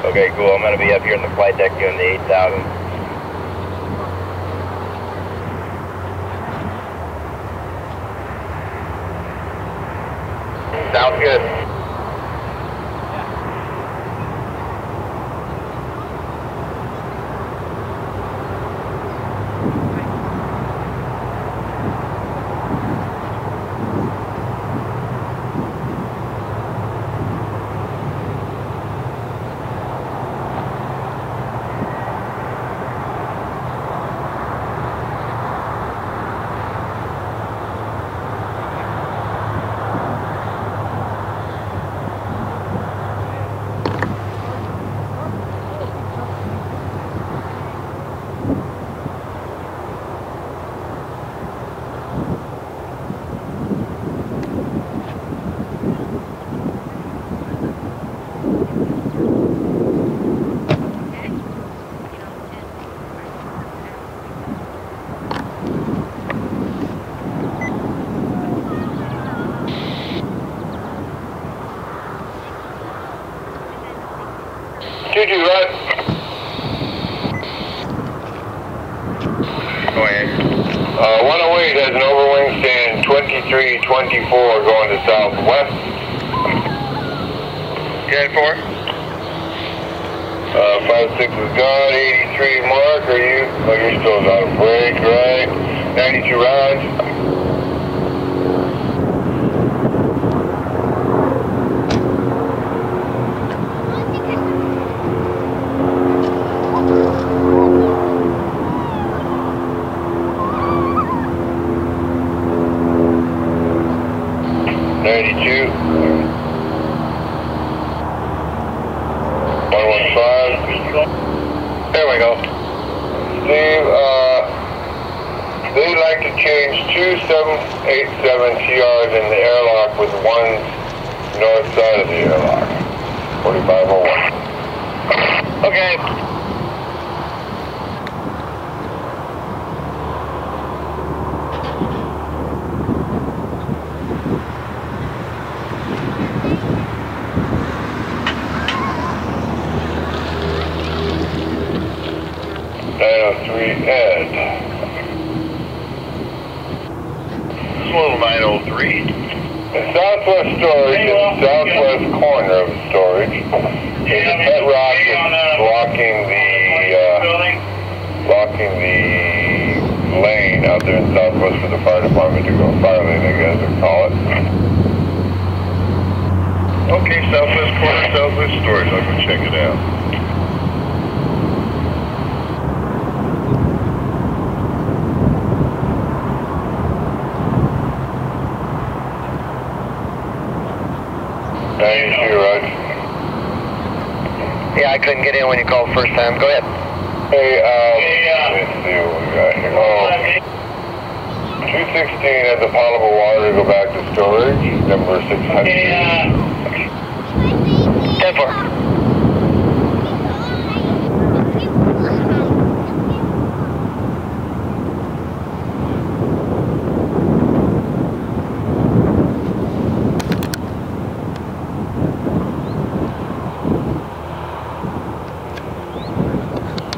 Okay, cool. I'm going to be up here in the flight deck doing the 8,000. Sounds good. Juju, right? Go ahead. 108 has an overwing stand 2324 going to southwest. Good, 4. 56 is gone, 83 Mark, are you? Oh, you're still on a break, right? 92 rounds. There we go. Steve, they'd like to change 2787 TRs in the airlock with one north side of the airlock. 4501. Okay. Ed. This is little 903. The southwest storage is the southwest corner of the storage. There's a pet rock that's blocking the lane out there in southwest for the fire department to go. Fire lane, I guess they call it. Okay, southwest corner, southwest storage. I'll go check it out. Yeah, I couldn't get in when you called first time. Go ahead. Hey, let's see what we got here. 216 has a potable water to go back to storage, number 600. 10-4.